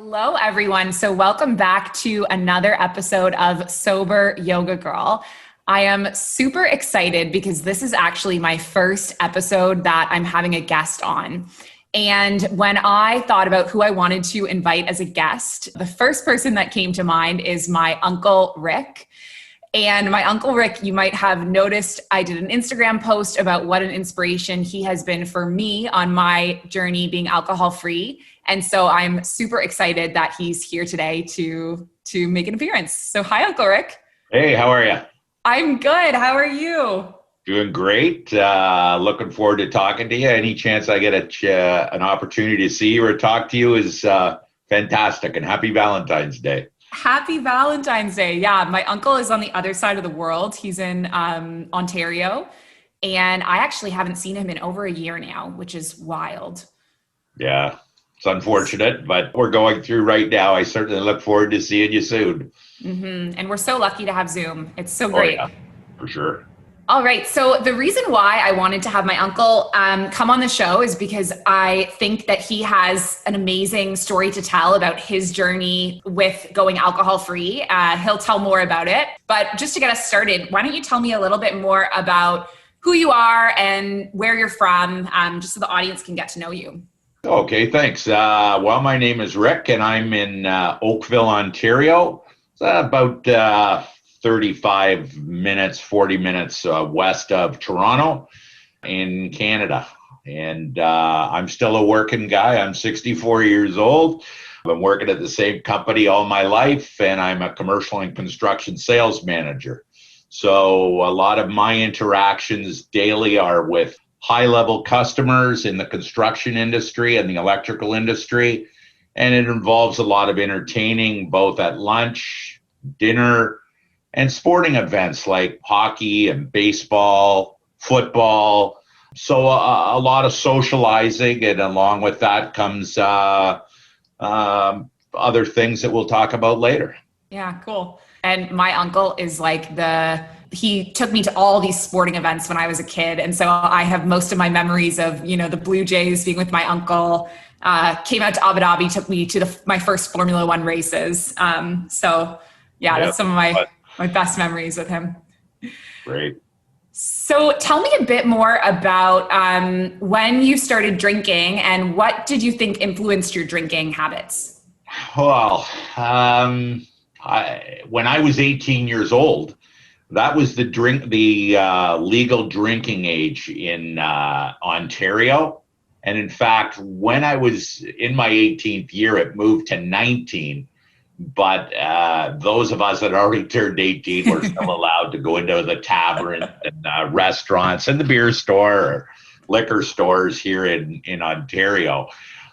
Hello, everyone. So welcome back to another episode of Sober Yoga Girl. I am super excited because this is actually my first episode that I'm having a guest on. And when I thought about who I wanted to invite as a guest, the first person that came to mind is my Uncle Rick. And my Uncle Rick, you might have noticed I did an Instagram post about what an inspiration he has been for me on my journey being alcohol-free. And so I'm super excited that he's here today to make an appearance. So hi, Uncle Rick. Hey, how are you? I'm good. How are you? Doing great. Looking forward to talking to you. Any chance I get an opportunity to see you or talk to you is fantastic. And happy Valentine's Day. Happy Valentine's Day. Yeah, my uncle is on the other side of the world. He's in Ontario. And I actually haven't seen him in over a year now, which is wild. Yeah, it's unfortunate, but we're going through right now. I certainly look forward to seeing you soon. Mm-hmm. And we're so lucky to have Zoom. It's so great. Oh, yeah, for sure. All right. So the reason why I wanted to have my uncle come on the show is because I think that he has an amazing story to tell about his journey with going alcohol free. He'll tell more about it. But just to get us started, why don't you tell me a little bit more about who you are and where you're from, just so the audience can get to know you. Okay, thanks. Well, my name is Rick, and I'm in Oakville, Ontario. It's about 35 minutes, 40 minutes west of Toronto in Canada. And I'm still a working guy. I'm 64 years old. I've been working at the same company all my life, and I'm a commercial and construction sales manager. So a lot of my interactions daily are with high-level customers in the construction industry and the electrical industry. And it involves a lot of entertaining, both at lunch, dinner, and sporting events like hockey and baseball, football. So a lot of socializing, and along with that comes other things that we'll talk about later. Yeah, cool. And my uncle is like he took me to all these sporting events when I was a kid. And so I have most of my memories of, the Blue Jays being with my uncle, came out to Abu Dhabi, took me to my first Formula One races. That's some of my best memories with him. Great. So tell me a bit more about when you started drinking and what did you think influenced your drinking habits? Well, when I was 18 years old, that was the legal drinking age in Ontario. And in fact, when I was in my 18th year, it moved to 19. But those of us that already turned 18 were still allowed to go into the tavern and restaurants and the beer store or liquor stores here in Ontario.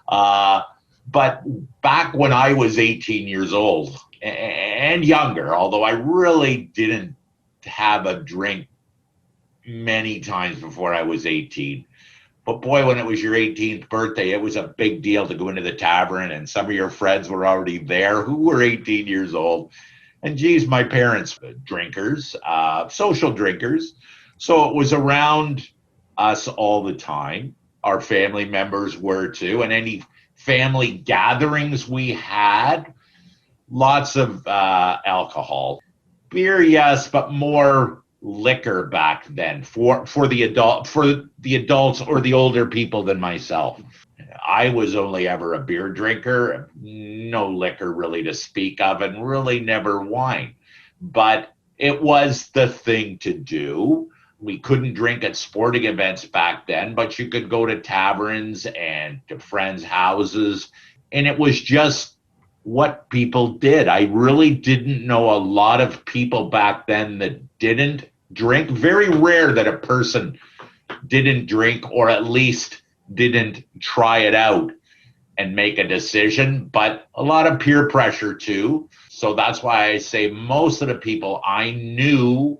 But back when I was 18 years old and younger, although I really didn't have a drink many times before I was 18. But boy, when it was your 18th birthday, it was a big deal to go into the tavern, and some of your friends were already there who were 18 years old. And geez, my parents were drinkers, social drinkers. So it was around us all the time. Our family members were too, and any family gatherings we had, lots of alcohol. Beer, yes, but more liquor back then for the adults or the older people than myself. I was only ever a beer drinker, no liquor really to speak of, and really never wine. But it was the thing to do. We couldn't drink at sporting events back then, but you could go to taverns and to friends' houses, and it was just what people did. I really didn't know a lot of people back then that didn't drink. Very rare that a person didn't drink, or at least didn't try it out and make a decision, but a lot of peer pressure too. So that's why I say most of the people I knew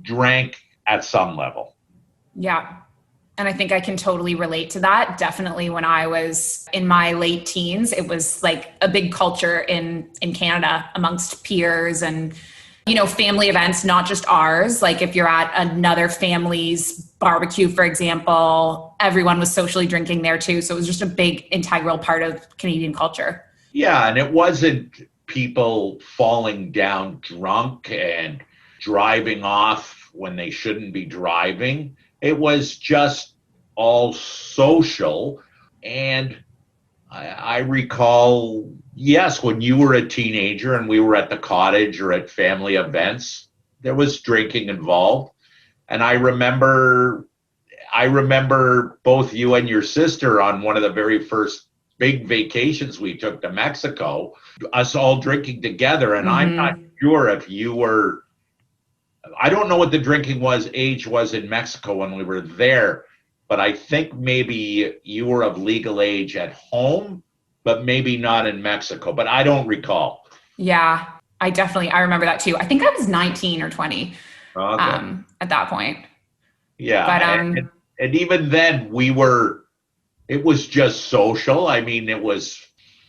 drank at some level. Yeah. And I think I can totally relate to that. Definitely when I was in my late teens, it was like a big culture in Canada amongst peers and, family events, not just ours. Like if you're at another family's barbecue, for example, everyone was socially drinking there too. So it was just a big integral part of Canadian culture. Yeah, and it wasn't people falling down drunk and driving off when they shouldn't be driving. It was just all social. And I recall, yes, when you were a teenager and we were at the cottage or at family events, there was drinking involved. And I remember both you and your sister on one of the very first big vacations we took to Mexico, us all drinking together. And I'm not sure if you were, I don't know what the drinking age was in Mexico when we were there, but I think maybe you were of legal age at home, but maybe not in Mexico. But I don't recall. Yeah, I remember that too. I think I was 19 or 20 Okay. at that point. Yeah. But And even then it was just social. I mean, it was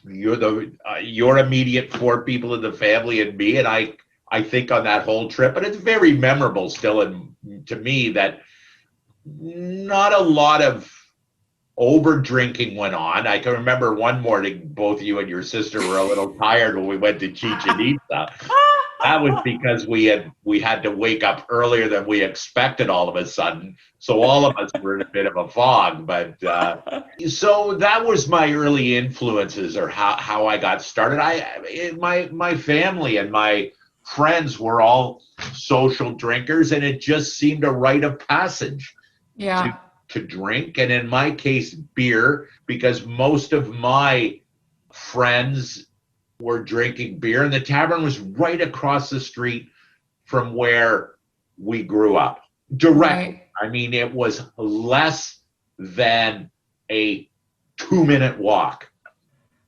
your immediate four people in the family and me. And I think on that whole trip, and it's very memorable still to me that not a lot of over drinking went on. I can remember one morning, both you and your sister were a little tired when we went to Chichen Itza. That was because we had to wake up earlier than we expected all of a sudden. So all of us were in a bit of a fog. But so that was my early influences, or how I got started. My family and my friends were all social drinkers, and it just seemed a rite of passage to drink. And in my case, beer, because most of my friends were drinking beer, and the tavern was right across the street from where we grew up. Directly. Right. I mean, it was less than a 2-minute walk.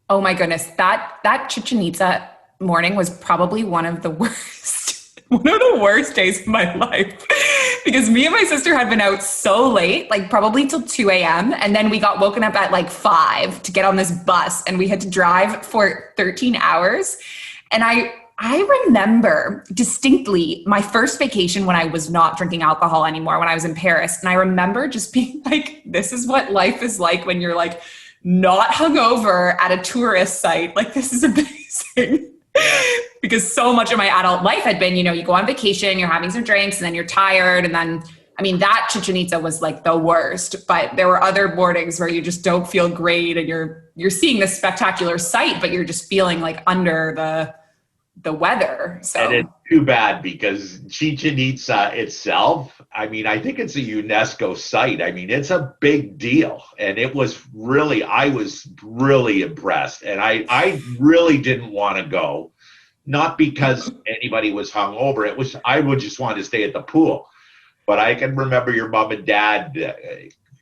Oh my goodness. That Chichen Itza morning was probably one of the worst days of my life, because me and my sister had been out so late, like probably till 2 a.m. And then we got woken up at like 5 to get on this bus, and we had to drive for 13 hours. And I remember distinctly my first vacation when I was not drinking alcohol anymore, when I was in Paris. And I remember just being like, this is what life is like when you're like not hungover at a tourist site. Like, this is amazing. Because so much of my adult life had been, you go on vacation, you're having some drinks, and then you're tired. And then, I mean, that Chichen Itza was like the worst, but there were other mornings where you just don't feel great, and you're seeing this spectacular sight, but you're just feeling like under the weather. So. And it's too bad, because Chichen Itza itself, I mean, I think it's a UNESCO site. I mean, it's a big deal. And I was really impressed. And I really didn't want to go, not because anybody was hungover. I would just want to stay at the pool. But I can remember your mom and dad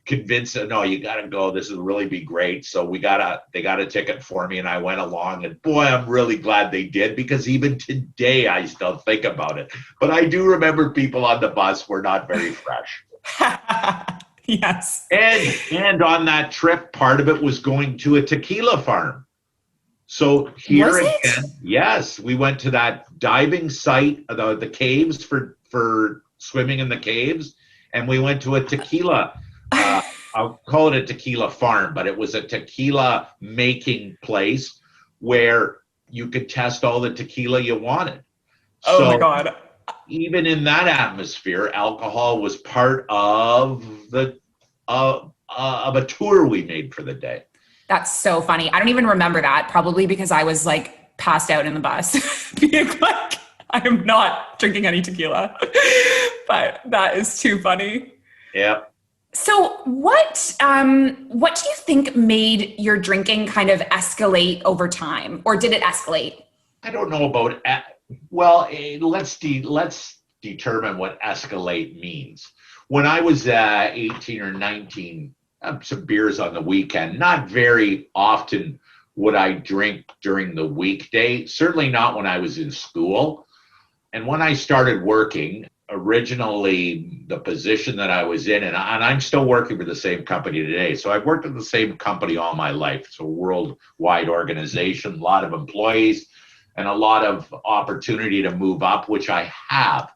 convinced, no, you got to go. This will really be great. So they got a ticket for me, and I went along, and boy, I'm really glad they did, because even today I still think about it. But I do remember people on the bus were not very fresh. Yes. And on that trip, part of it was going to a tequila farm. So here again, yes, we went to that diving site, the caves for swimming in the caves, and we went to a tequila I'll call it a tequila farm, but it was a tequila making place where you could test all the tequila you wanted. Oh my God. Even in that atmosphere, alcohol was part of a tour we made for the day. That's so funny. I don't even remember that, probably because I was like passed out in the bus being like, I am not drinking any tequila. But that is too funny. Yeah. So what do you think made your drinking kind of escalate over time, or did it escalate? I don't know about, let's determine what escalate means. When I was 18 or 19, some beers on the weekend. Not very often would I drink during the weekday, certainly not when I was in school. And when I started working, originally the position that I was in, and I'm still working for the same company today. So I've worked at the same company all my life. It's a worldwide organization, a lot of employees, and a lot of opportunity to move up, which I have.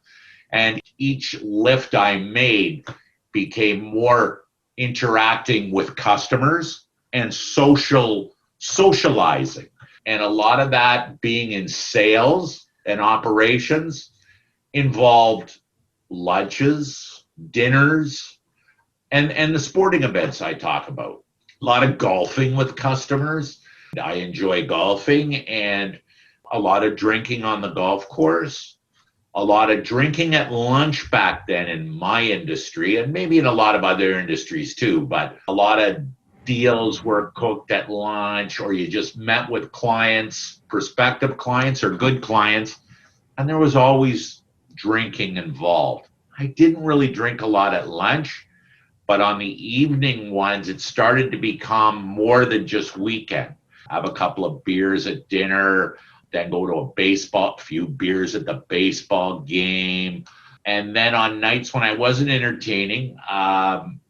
And each lift I made became more interacting with customers and socializing. And a lot of that being in sales and operations involved lunches, dinners, and the sporting events I talk about. A lot of golfing with customers. I enjoy golfing, and a lot of drinking on the golf course, a lot of drinking at lunch back then in my industry, and maybe in a lot of other industries too, but a lot of deals were cooked at lunch, or you just met with clients, prospective clients or good clients, and there was always drinking involved. I didn't really drink a lot at lunch, but on the evening ones, it started to become more than just weekend. Have a couple of beers at dinner, then go to a few beers at the baseball game. And then on nights when I wasn't entertaining,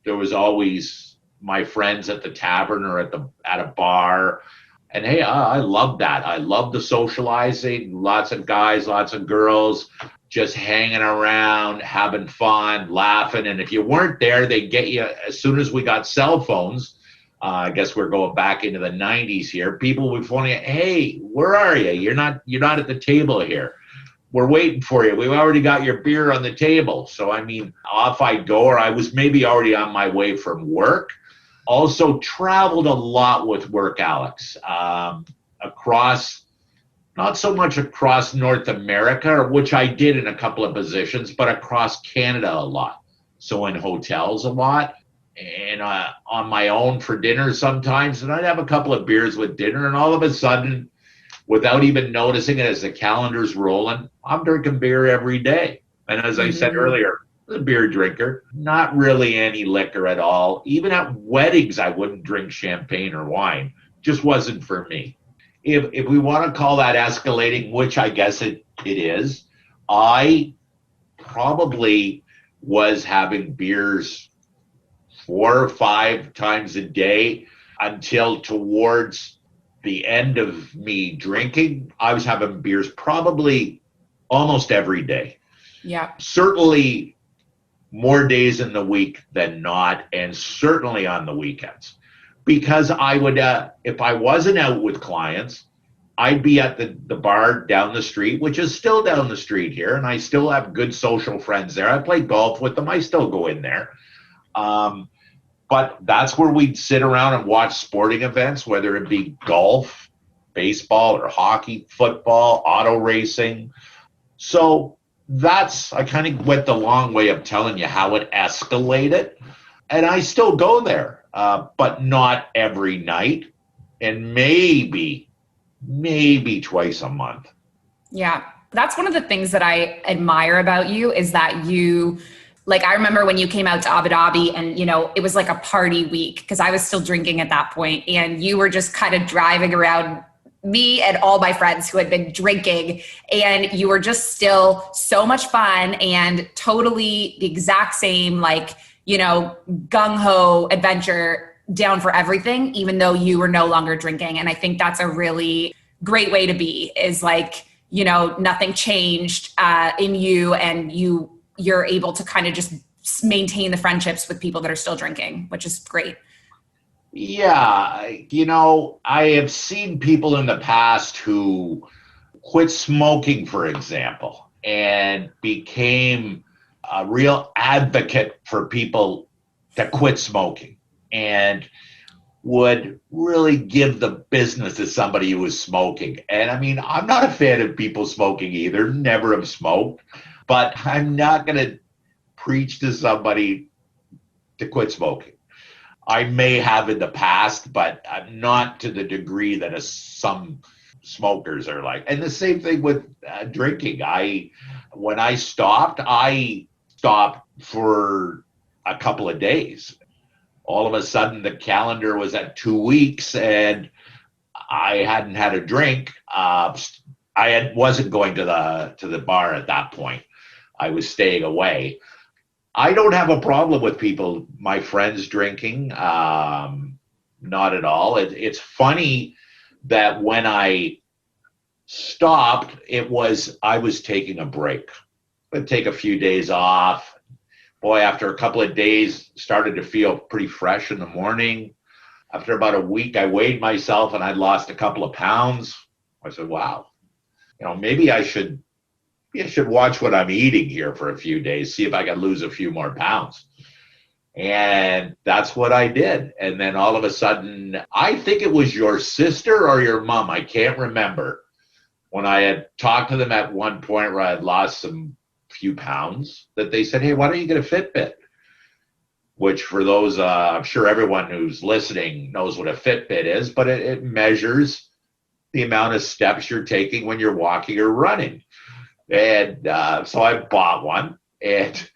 there was always my friends at the tavern or at a bar. And hey, I love that. I love the socializing, lots of guys, lots of girls, just hanging around, having fun, laughing. And if you weren't there, they'd get you as soon as we got cell phones. I guess we're going back into the 90s here. People would phone you, hey, where are you? You're not at the table here. We're waiting for you. We've already got your beer on the table. So, I mean, off I'd go, or I was maybe already on my way from work. Also traveled a lot with work, Alex, across, not so much across North America, which I did in a couple of positions, but across Canada a lot. So in hotels a lot, and on my own for dinner sometimes. And I'd have a couple of beers with dinner, and all of a sudden, without even noticing it as the calendar's rolling, I'm drinking beer every day. And as I said earlier, a beer drinker, not really any liquor at all. Even at weddings, I wouldn't drink champagne or wine. Just wasn't for me. If we want to call that escalating, which I guess it is, I probably was having beers 4 or 5 times a day until towards the end of me drinking. I was having beers probably almost every day. Yeah. Certainly more days in the week than not, and certainly on the weekends. Because I would, if I wasn't out with clients, I'd be at the bar down the street, which is still down the street here, and I still have good social friends there. I play golf with them. I still go in there. But that's where we'd sit around and watch sporting events, whether it be golf, baseball, or hockey, football, auto racing. So I kind of went the long way of telling you how it escalated. And I still go there, but not every night, and maybe twice a month. Yeah. That's one of the things that I admire about you is that you, like, I remember when you came out to Abu Dhabi and, it was like a party week because I was still drinking at that point, and you were just kind of driving around me and all my friends who had been drinking, and you were just still so much fun and totally the exact same, like, gung-ho adventure, down for everything, even though you were no longer drinking. And I think that's a really great way to be, is like, nothing changed in you, and you're able to kind of just maintain the friendships with people that are still drinking, which is great. Yeah, I have seen people in the past who quit smoking, for example, and became a real advocate for people to quit smoking, and would really give the business to somebody who was smoking. And I mean, I'm not a fan of people smoking either, never have smoked, but I'm not going to preach to somebody to quit smoking. I may have in the past, but I'm not to the degree that some smokers are like. And the same thing with drinking. When I stopped for a couple of days. All of a sudden, the calendar was at 2 weeks, and I hadn't had a drink. Wasn't going to the bar at that point. I was staying away. I don't have a problem with people, my friends, drinking. Not at all. It's funny that when I stopped, I was taking a break. I'd take a few days off. Boy, after a couple of days, started to feel pretty fresh in the morning. After about a week, I weighed myself and I'd lost a couple of pounds. I said, wow, maybe I should watch what I'm eating here for a few days, see if I can lose a few more pounds. And that's what I did. And then all of a sudden, I think it was your sister or your mom, I can't remember, when I had talked to them at one point where I had lost some few pounds, that they said, hey, why don't you get a Fitbit? Which for those, I'm sure everyone who's listening knows what a Fitbit is, but it measures the amount of steps you're taking when you're walking or running. And so I bought one, and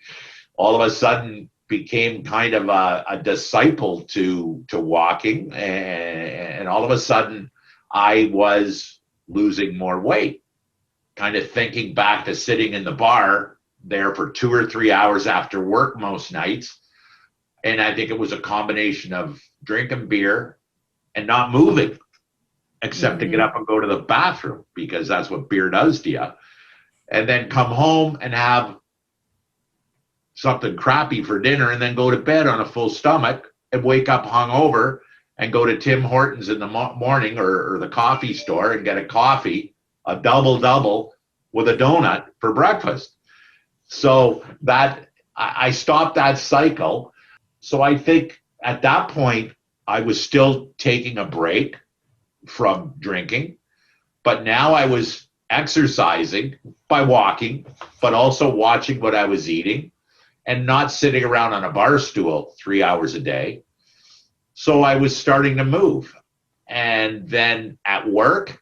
all of a sudden became kind of a disciple to walking. And all of a sudden I was losing more weight, kind of thinking back to sitting in the bar there for 2 or 3 hours after work most nights. And I think it was a combination of drinking beer and not moving, except to get up and go to the bathroom, because that's what beer does to you. And then come home and have something crappy for dinner, and then go to bed on a full stomach and wake up hungover and go to Tim Hortons in the morning or the coffee store and get a coffee, a double with a donut for breakfast. So that I stopped that cycle. So I think at that point, I was still taking a break from drinking, but now I was exercising by walking, but also watching what I was eating and not sitting around on a bar stool 3 hours a day. So I was starting to move. And then at work,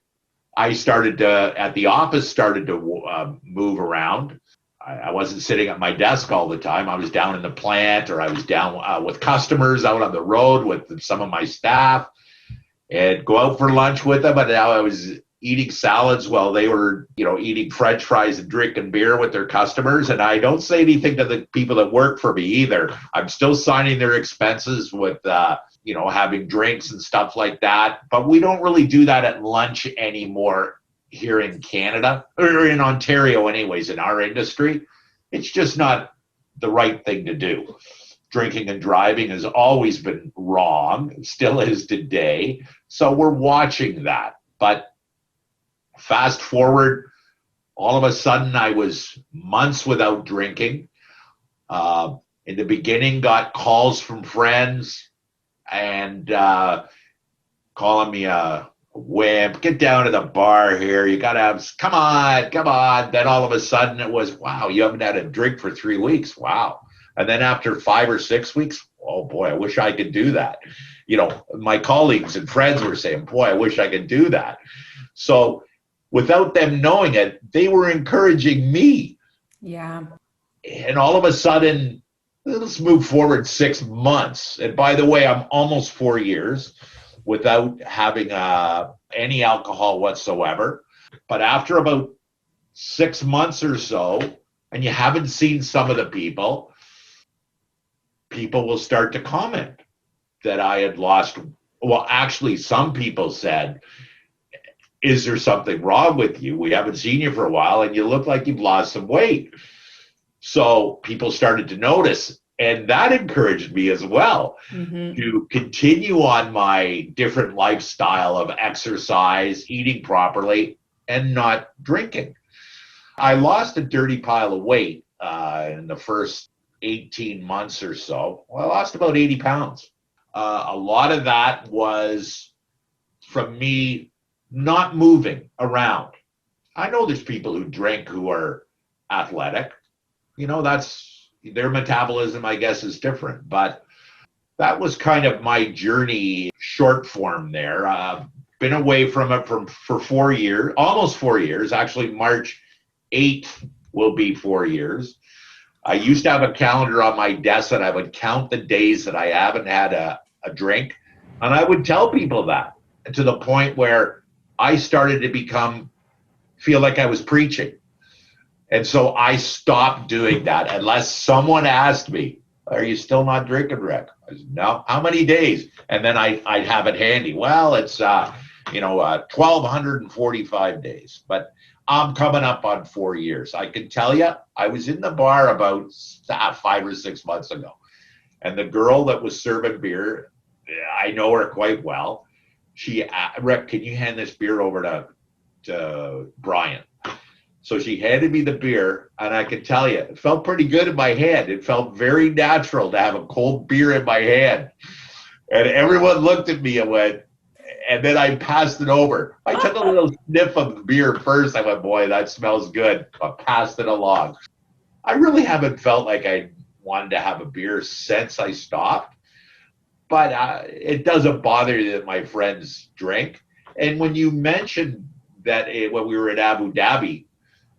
at the office, started to move around. I wasn't sitting at my desk all the time. I was down in the plant, or I was down with customers out on the road with some of my staff, and go out for lunch with them. And now I was eating salads while they were, eating French fries and drinking beer with their customers. And I don't say anything to the people that work for me either. I'm still signing their expenses with, having drinks and stuff like that. But we don't really do that at lunch anymore here in Canada, or in Ontario anyways, in our industry. It's just not the right thing to do. Drinking and driving has always been wrong, still is today. So we're watching that. But fast forward, all of a sudden I was months without drinking. In the beginning, got calls from friends and calling me a wimp. Get down to the bar here. You got to have, come on. Then all of a sudden it was, wow, you haven't had a drink for 3 weeks. Wow. And then after 5 or 6 weeks, oh boy, I wish I could do that. My colleagues and friends were saying, boy, I wish I could do that. So without them knowing it, they were encouraging me. Yeah. And all of a sudden, let's move forward 6 months. And by the way, I'm almost 4 years without having any alcohol whatsoever. But after about 6 months or so, and you haven't seen some of the people will start to comment that I had lost. Well, actually, some people said, is there something wrong with you? We haven't seen you for a while, and you look like you've lost some weight. So people started to notice. And that encouraged me as well to continue on my different lifestyle of exercise, eating properly, and not drinking. I lost a dirty pile of weight in the first 18 months or so. Well, I lost about 80 pounds. A lot of that was from me not moving around. I know there's people who drink who are athletic. That's their metabolism, I guess, is different. But that was kind of my journey, short form there. Been away from it for 4 years, almost 4 years. Actually, March 8th will be 4 years. I used to have a calendar on my desk, and I would count the days that I haven't had a drink. And I would tell people that, to the point where I started to feel like I was preaching. And so I stopped doing that unless someone asked me, are you still not drinking, Rick? I said, no. How many days? And then I'd have it handy. Well, it's 1,245 days. But I'm coming up on 4 years. I can tell you, I was in the bar about 5 or 6 months ago. And the girl that was serving beer, I know her quite well. Rick, can you hand this beer over Brian. So she handed me the beer, and I can tell you, it felt pretty good in my hand. It felt very natural to have a cold beer in my hand. And everyone looked at me and went, and then I passed it over. I took a little sniff of the beer first. I went, boy, that smells good. I passed it along. I really haven't felt like I wanted to have a beer since I stopped. But it doesn't bother me that my friends drink. And when you mentioned that when we were in Abu Dhabi,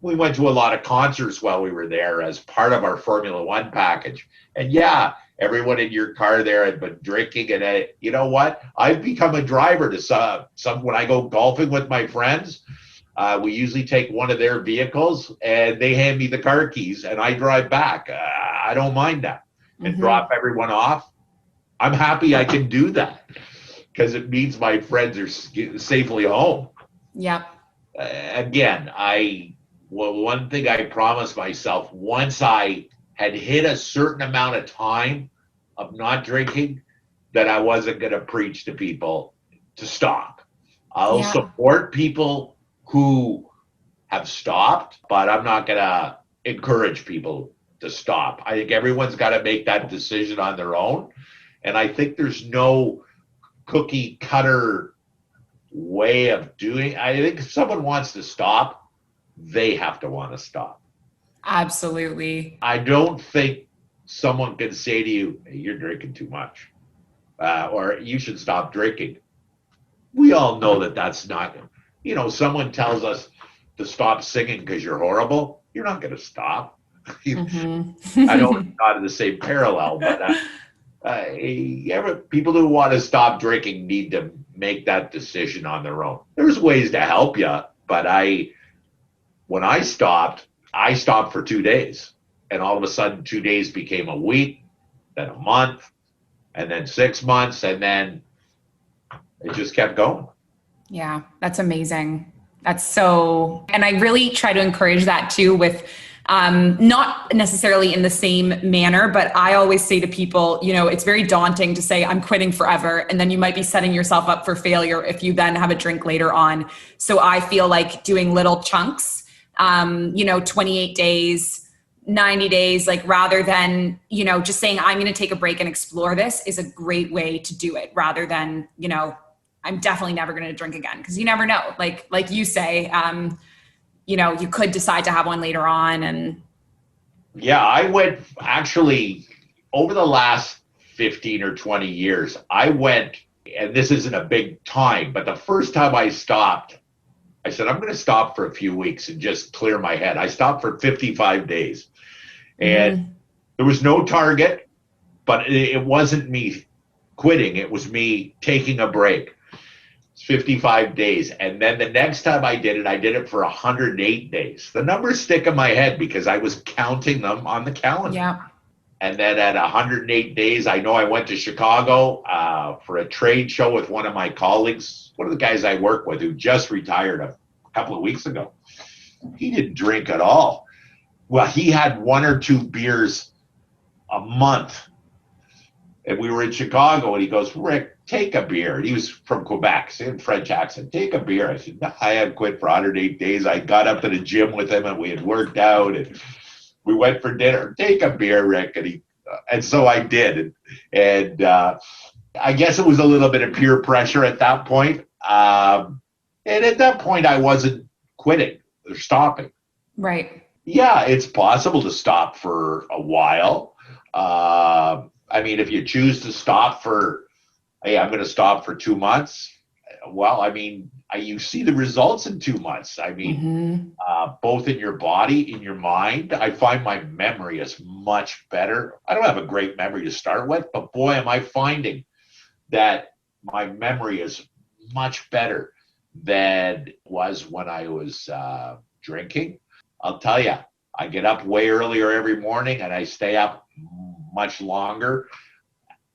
we went to a lot of concerts while we were there as part of our Formula One package. And yeah, everyone in your car there had been drinking. And you know what? I've become a driver to some when I go golfing with my friends. We usually take one of their vehicles and they hand me the car keys and I drive back. I don't mind that and drop everyone off. I'm happy I can do that because it means my friends are safely home. Yep. Again, one thing I promised myself, once I had hit a certain amount of time of not drinking, that I wasn't going to preach to people to stop. I'll support people who have stopped, but I'm not going to encourage people to stop. I think everyone's got to make that decision on their own. And I think there's no cookie cutter way of doing. I think if someone wants to stop, they have to want to stop. Absolutely. I don't think someone can say to you, hey, you're drinking too much, or you should stop drinking. We all know that that's not, someone tells us to stop singing because you're horrible. You're not going to stop. I know it's not in the same parallel, but people who want to stop drinking need to make that decision on their own. There's ways to help you, but when I stopped for 2 days, and all of a sudden 2 days became a week, then a month, and then 6 months, and then it just kept going. Yeah, that's amazing. And I really try to encourage that too with not necessarily in the same manner, but I always say to people, it's very daunting to say I'm quitting forever. And then you might be setting yourself up for failure if you then have a drink later on. So I feel like doing little chunks, 28 days, 90 days, like rather than, just saying I'm going to take a break and explore this is a great way to do it rather than, I'm definitely never going to drink again. Cause you never know. Like you say, you could decide to have one later on. And yeah, I went actually over the last 15 or 20 years, and this isn't a big time, but the first time I stopped, I said, I'm going to stop for a few weeks and just clear my head. I stopped for 55 days and there was no target, but it wasn't me quitting. It was me taking a break. 55 days. And then the next time I did it for 108 days. The numbers stick in my head because I was counting them on the calendar. Yeah. And then at 108 days, I know I went to Chicago for a trade show with one of my colleagues, one of the guys I work with who just retired a couple of weeks ago. He didn't drink at all. Well, he had 1 or 2 beers a month. And we were in Chicago and he goes, Rick, take a beer. And he was from Quebec, so he had a French accent. Take a beer. I said, no, I had quit for 108 days. I got up to the gym with him and we had worked out and we went for dinner. Take a beer, Rick. And so I did. And I guess it was a little bit of peer pressure at that point. And at that point, I wasn't quitting or stopping. Right. Yeah, it's possible to stop for a while. If you choose to stop hey, I'm going to stop for 2 months. Well, you see the results in 2 months. Both in your body, in your mind. I find my memory is much better. I don't have a great memory to start with, but boy, am I finding that my memory is much better than it was when I was drinking. I'll tell you, I get up way earlier every morning and I stay up much longer.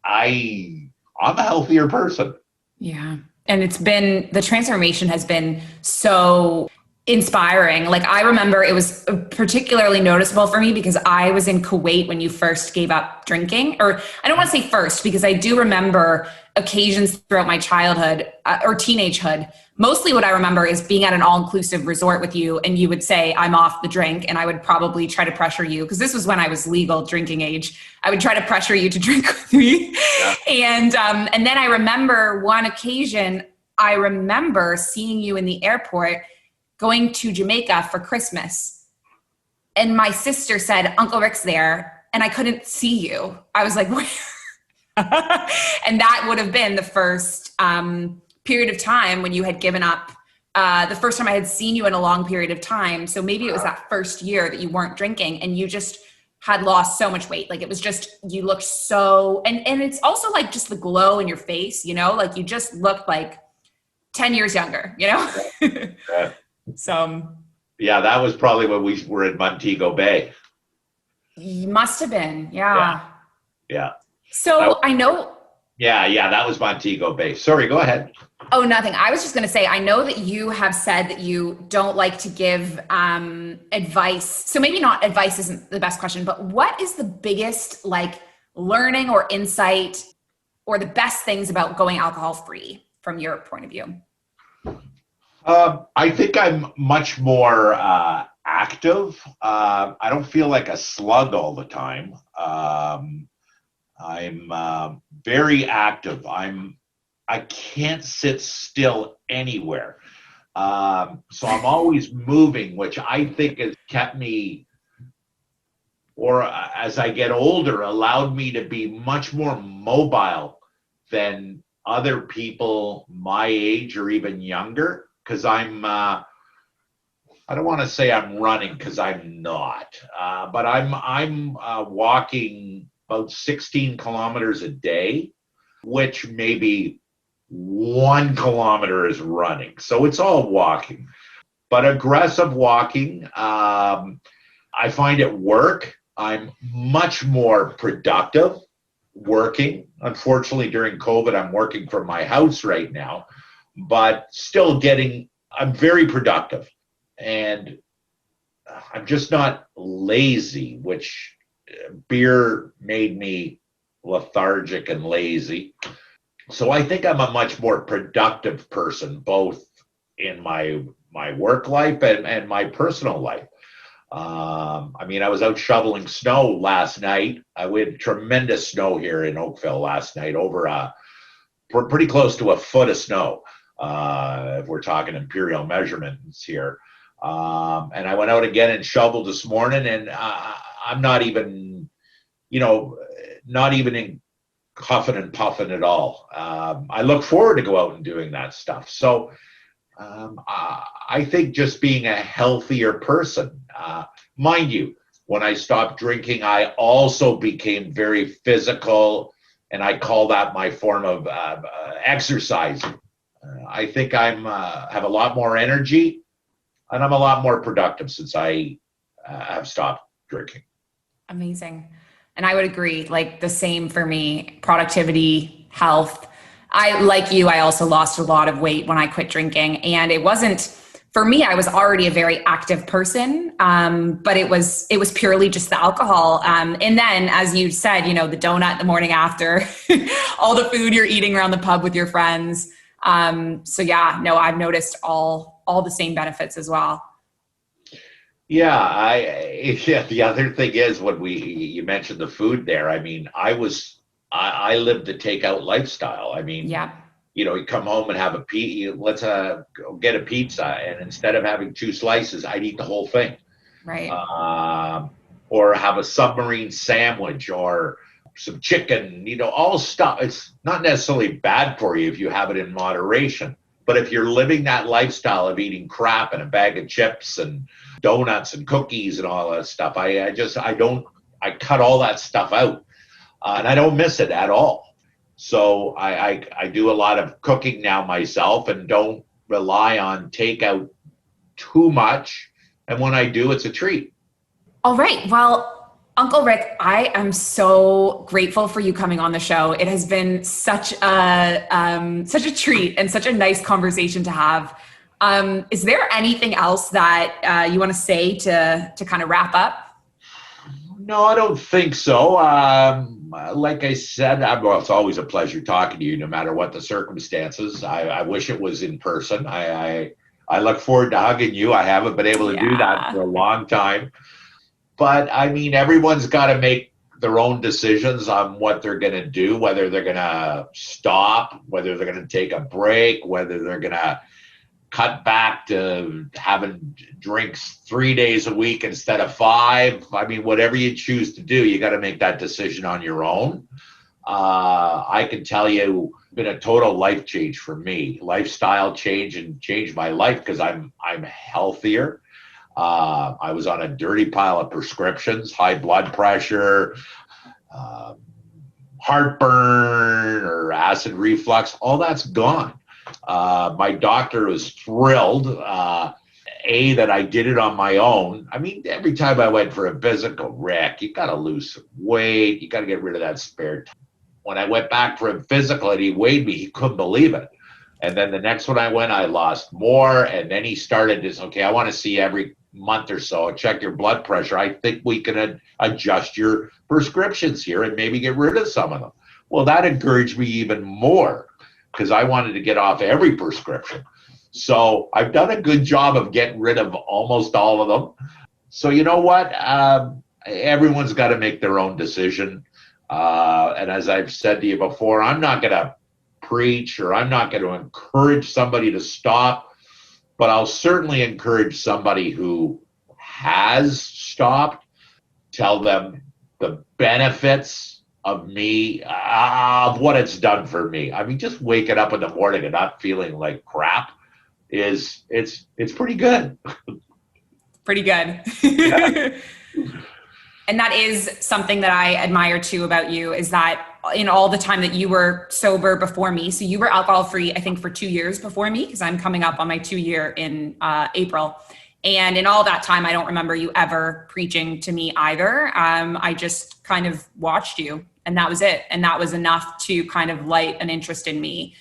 I'm a healthier person. Yeah. And the transformation has been so inspiring. Like, I remember it was particularly noticeable for me because I was in Kuwait when you first gave up drinking, or I don't want to say first, because I do remember occasions throughout my childhood or teenagehood. Mostly what I remember is being at an all-inclusive resort with you, and you would say, I'm off the drink, and I would probably try to pressure you, because this was when I was legal drinking age. I would try to pressure you to drink with me. Yeah. And then I remember one occasion, I remember seeing you in the airport going to Jamaica for Christmas. And my sister said, Uncle Rick's there, and I couldn't see you. I was like, where? And that would have been the first period of time when you had given up, the first time I had seen you in a long period of time. So maybe it was that first year that you weren't drinking and you just had lost so much weight. Like, it was just, you looked so, and it's also like just the glow in your face, you know, like you just looked like 10 years younger, you know? Yeah. So yeah, that was probably when we were in Montego Bay. Must have been. Yeah. Yeah. So I know. Yeah, that was Montego Bay. Sorry, go ahead. Oh, nothing. I was just going to say, I know that you have said that you don't like to give advice. So maybe not advice isn't the best question, but what is the biggest like learning or insight or the best things about going alcohol free from your point of view? I think I'm much more active. I don't feel like a slug all the time. I'm very active. I can't sit still anywhere. So I'm always moving, which I think has kept me, or as I get older, allowed me to be much more mobile than other people my age or even younger. Because I'm, I don't want to say I'm running, because I'm not, but I'm walking about 16 kilometers a day, which maybe 1 kilometer is running. So it's all walking, but aggressive walking. I find at work, I'm much more productive working. Unfortunately, during COVID, I'm working from my house right now, but still I'm very productive, and I'm just not lazy, which beer made me lethargic and lazy. So I think I'm a much more productive person, both in my work life and my personal life. I mean, I was out shoveling snow last night. We had tremendous snow here in Oakville last night, over pretty close to a foot of snow. If we're talking imperial measurements here. And I went out again and shoveled this morning, and I'm not even, not even in huffing and puffing at all. I look forward to go out and doing that stuff. So I think just being a healthier person, mind you, when I stopped drinking, I also became very physical, and I call that my form of exercising. I think I'm have a lot more energy, and I'm a lot more productive since I have stopped drinking. Amazing. And I would agree, like the same for me, productivity, health. Like you, I also lost a lot of weight when I quit drinking, and it wasn't, for me, I was already a very active person, but it was purely just the alcohol. And then, as you said, the donut the morning after, all the food you're eating around the pub with your friends. So yeah, no, I've noticed all the same benefits as well. Yeah, the other thing is, when you mentioned the food there, I mean, I lived the takeout lifestyle. I mean, yeah. You come home and have let's go get a pizza, and instead of having 2 slices, I'd eat the whole thing. Right. Or have a submarine sandwich, or some chicken, all stuff. It's not necessarily bad for you if you have it in moderation. But if you're living that lifestyle of eating crap and a bag of chips and donuts and cookies and all that stuff, I cut all that stuff out, and I don't miss it at all. So I do a lot of cooking now myself, and don't rely on takeout too much. And when I do, it's a treat. All right. Well, Uncle Rick, I am so grateful for you coming on the show. It has been such a treat and such a nice conversation to have. Is there anything else that you want to say to kind of wrap up? No, I don't think so. Like I said, well, it's always a pleasure talking to you, no matter what the circumstances. I wish it was in person. I look forward to hugging you. I haven't been able to do that for a long time. But I mean, everyone's got to make their own decisions on what they're going to do, whether they're going to stop, whether they're going to take a break, whether they're going to cut back to having drinks 3 days a week instead of 5. I mean, whatever you choose to do, you got to make that decision on your own. I can tell you, it's been a total life change for me, lifestyle change, and changed my life because I'm healthier. I was on a dirty pile of prescriptions, high blood pressure, heartburn, or acid reflux. All that's gone. My doctor was thrilled, that I did it on my own. I mean, every time I went for a physical, Rick, you got to lose some weight. You got to get rid of that spare time. When I went back for a physical and he weighed me, he couldn't believe it. And then the next one I went, I lost more. And then he started this, okay, I want to see every month or so, check your blood pressure. I think we can adjust your prescriptions here and maybe get rid of some of them. Well, that encouraged me even more, because I wanted to get off every prescription. So I've done a good job of getting rid of almost all of them. So you know what? Everyone's got to make their own decision. And as I've said to you before, I'm not going to preach, or I'm not going to encourage somebody to stop, but I'll certainly encourage somebody who has stopped, tell them the benefits of me, of what it's done for me. I mean, just waking up in the morning and not feeling like crap it's pretty good. Pretty good. Yeah. And that is something that I admire too about you, is that in all the time that you were sober before me, so you were alcohol free, I think, for 2 years before me, because I'm coming up on my 2 year in April. And in all that time, I don't remember you ever preaching to me either. I just kind of watched you, and that was it. And that was enough to kind of light an interest in me.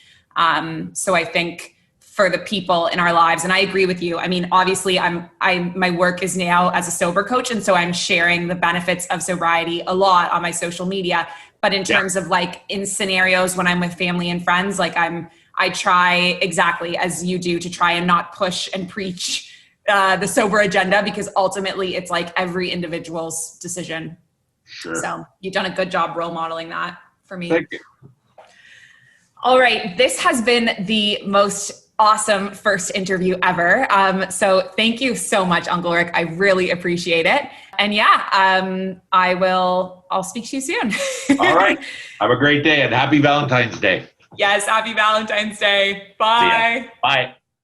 So I think for the people in our lives, and I agree with you. I mean, obviously my work is now as a sober coach. And so I'm sharing the benefits of sobriety a lot on my social media. But in terms of like in scenarios when I'm with family and friends, like I try exactly as you do to try and not push and preach the sober agenda, because ultimately it's like every individual's decision. Sure. So you've done a good job role modeling that for me. Thank you. All right. This has been the most awesome first interview ever. So thank you so much, Uncle Rick. I really appreciate it. And I'll speak to you soon. All right. Have a great day and happy Valentine's Day. Yes. Happy Valentine's Day. Bye. Bye.